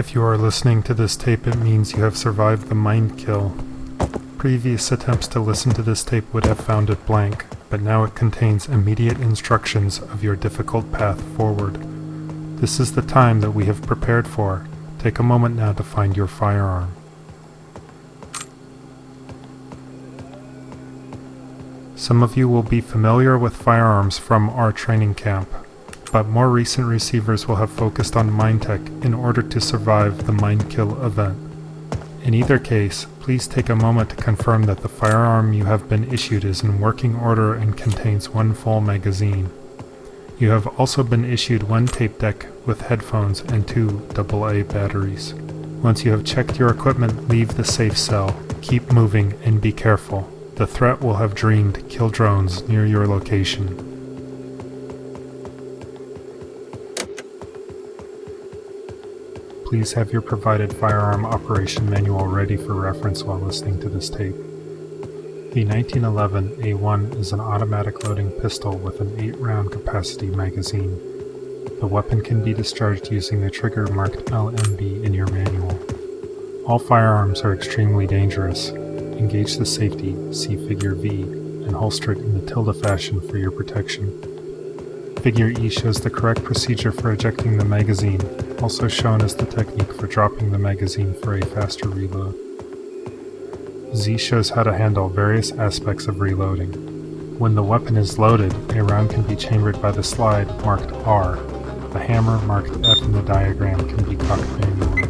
If you are listening to this tape, it means you have survived the mind kill. Previous attempts to listen to this tape would have found it blank, but now it contains immediate instructions of your difficult path forward. This is the time that we have prepared for. Take a moment now to find your firearm. Some of you will be familiar with firearms from our training camp, but more recent receivers will have focused on mind tech in order to survive the mind kill event. In either case, please take a moment to confirm that the firearm you have been issued is in working order and contains one full magazine. You have also been issued one tape deck with headphones and 2 AA batteries. Once you have checked your equipment, leave the safe cell. Keep moving and be careful. The threat will have dreamed kill drones near your location. Please have your provided firearm operation manual ready for reference while listening to this tape. The 1911 A1 is an automatic loading pistol with an 8-round capacity magazine. The weapon can be discharged using the trigger marked LMB in your manual. All firearms are extremely dangerous. Engage the safety, see Figure V, and holster it in the tilde fashion for your protection. Figure E shows the correct procedure for ejecting the magazine, also shown as the technique for dropping the magazine for a faster reload. Z shows how to handle various aspects of reloading. When the weapon is loaded, a round can be chambered by the slide marked R. The hammer marked F in the diagram can be cocked manually.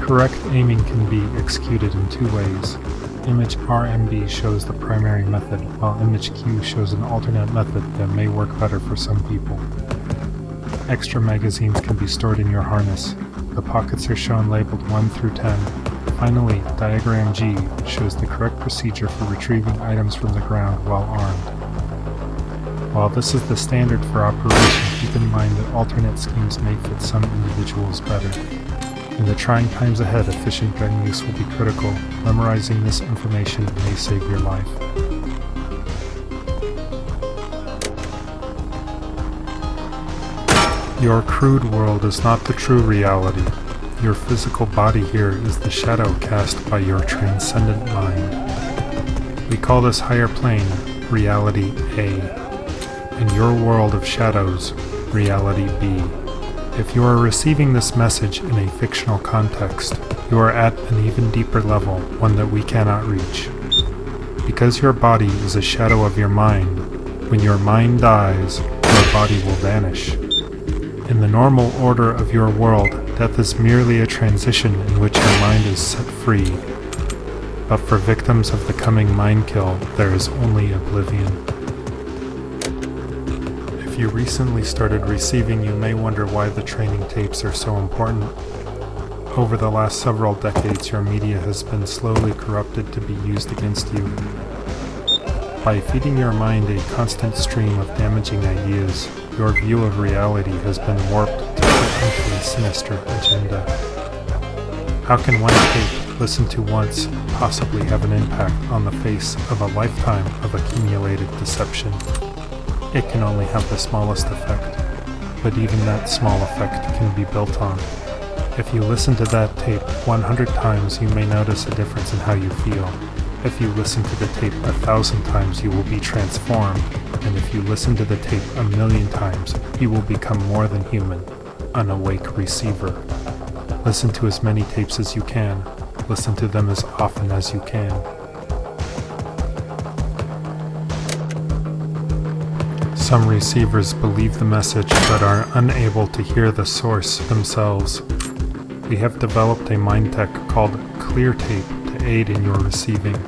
Correct aiming can be executed in 2 ways. Image RMB shows the primary method, while Image Q shows an alternate method that may work better for some people. Extra magazines can be stored in your harness. The pockets are shown labeled 1 through 10. Finally, Diagram G shows the correct procedure for retrieving items from the ground while armed. While this is the standard for operation, keep in mind that alternate schemes may fit some individuals better. In the trying times ahead, efficient gun use will be critical. Memorizing this information may save your life. Your crude world is not the true reality. Your physical body here is the shadow cast by your transcendent mind. We call this higher plane Reality A, and your world of shadows, Reality B. If you are receiving this message in a fictional context, you are at an even deeper level, one that we cannot reach. Because your body is a shadow of your mind, when your mind dies, your body will vanish. In the normal order of your world, death is merely a transition in which your mind is set free. But for victims of the coming mind kill, there is only oblivion. If you recently started receiving, you may wonder why the training tapes are so important. Over the last several decades, your media has been slowly corrupted to be used against you. By feeding your mind a constant stream of damaging ideas, your view of reality has been warped to fit into a sinister agenda. How can one tape, listened to once, possibly have an impact on the face of a lifetime of accumulated deception? It can only have the smallest effect, but even that small effect can be built on. If you listen to that tape 100 times, you may notice a difference in how you feel. If you listen to the tape 1,000 times, you will be transformed, and if you listen to the tape 1,000,000 times, you will become more than human, an awake receiver. Listen to as many tapes as you can. Listen to them as often as you can. Some receivers believe the message but are unable to hear the source themselves. We have developed a mind tech called ClearTape to aid in your receiving.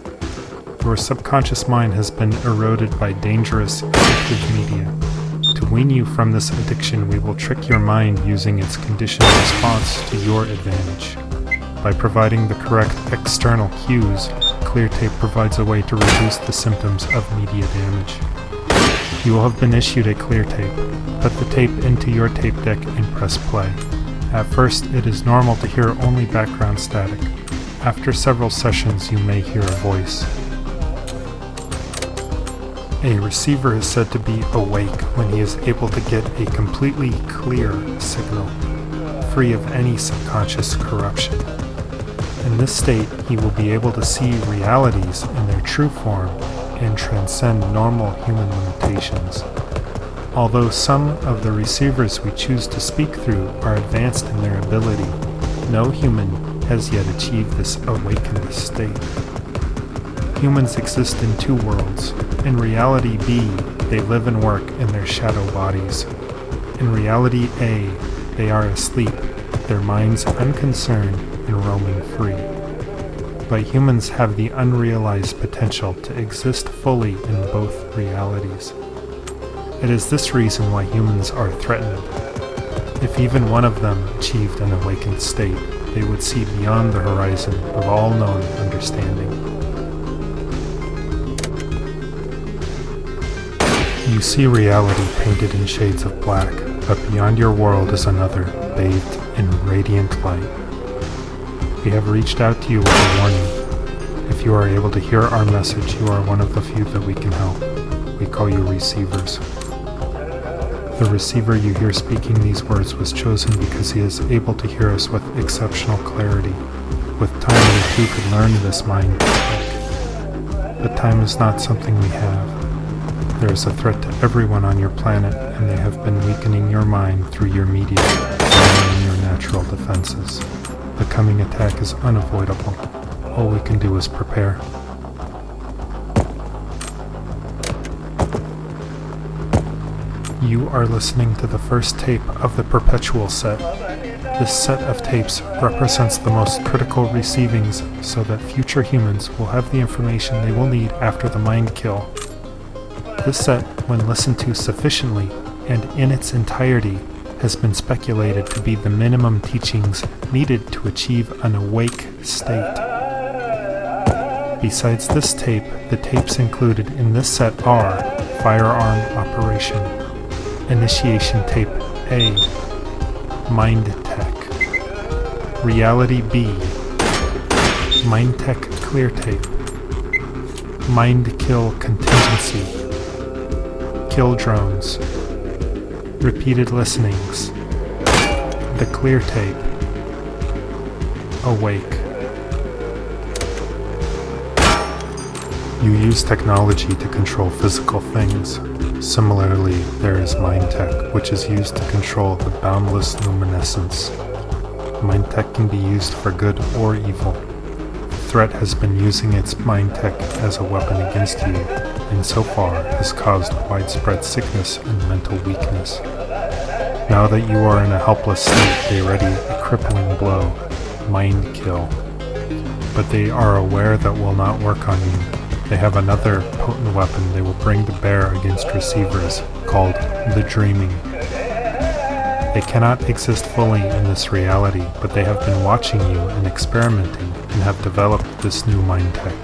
Your subconscious mind has been eroded by dangerous, addictive media. To wean you from this addiction, we will trick your mind using its conditioned response to your advantage. By providing the correct external cues, ClearTape provides a way to reduce the symptoms of media damage. You will have been issued a ClearTape. Put the tape into your tape deck and press play. At first, it is normal to hear only background static. After several sessions, you may hear a voice. A receiver is said to be awake when he is able to get a completely clear signal. free of any subconscious corruption. In this state, he will be able to see realities in their true form and transcend normal human limitations. Although some of the receivers we choose to speak through are advanced in their ability, no human has yet achieved this awakened state. Humans exist in two worlds. In reality B, they live and work in their shadow bodies. In reality A, they are asleep, their minds unconcerned and roaming free. But humans have the unrealized potential to exist fully in both realities. It is this reason why humans are threatened. If even one of them achieved an awakened state, they would see beyond the horizon of all known understanding. You see reality painted in shades of black, but beyond your world is another, bathed in radiant light. We have reached out to you with a warning. If you are able to hear our message, you are one of the few that we can help. We call you receivers. The receiver you hear speaking these words was chosen because he is able to hear us with exceptional clarity. With time, you too could learn this mind technique. But time is not something we have. There is a threat to everyone on your planet, and they have been weakening your mind through your media, and your natural defenses. The coming attack is unavoidable. All we can do is prepare. You are listening to the first tape of the Perpetual set. This set of tapes represents the most critical receivings so that future humans will have the information they will need after the mind kill. This set, when listened to sufficiently and in its entirety, has been speculated to be the minimum teachings needed to achieve an awake state. Besides this tape, the tapes included in this set are Firearm Operation, Initiation Tape A, Mind Tech, Reality B, Mind Tech Clear Tape, Mind Kill Contingency, Kill Drones, Repeated Listenings, The Clear Tape, Awake. You use technology to control physical things. Similarly, there is Mind Tech, which is used to control the boundless luminescence. Mind Tech can be used for good or evil. The threat has been using its Mind Tech as a weapon against you, and so far has caused widespread sickness and mental weakness. Now that you are in a helpless state, they ready a crippling blow, Mind Kill. But they are aware that will not work on you. They have another potent weapon they will bring to bear against receivers, called the Dreaming. They cannot exist fully in this reality, but they have been watching you and experimenting and have developed this new Mind Tech.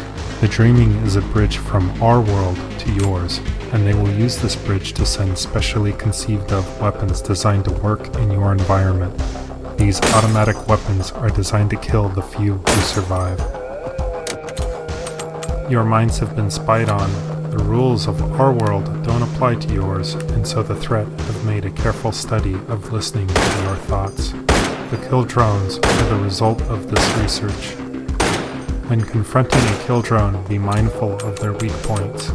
The Dreaming is a bridge from our world to yours, and they will use this bridge to send specially conceived of weapons designed to work in your environment. These automatic weapons are designed to kill the few who survive. Your minds have been spied on. The rules of our world don't apply to yours, and so the threat have made a careful study of listening to your thoughts. The kill drones are the result of this research. When confronting a kill drone, be mindful of their weak points.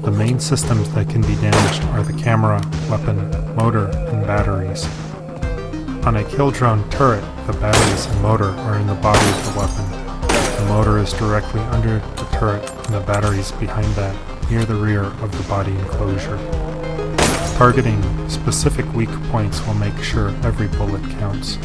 The main systems that can be damaged are the camera, weapon, motor, and batteries. On a kill drone turret, the batteries and motor are in the body of the weapon. The motor is directly under the turret and the batteries behind that, near the rear of the body enclosure. Targeting specific weak points will make sure every bullet counts.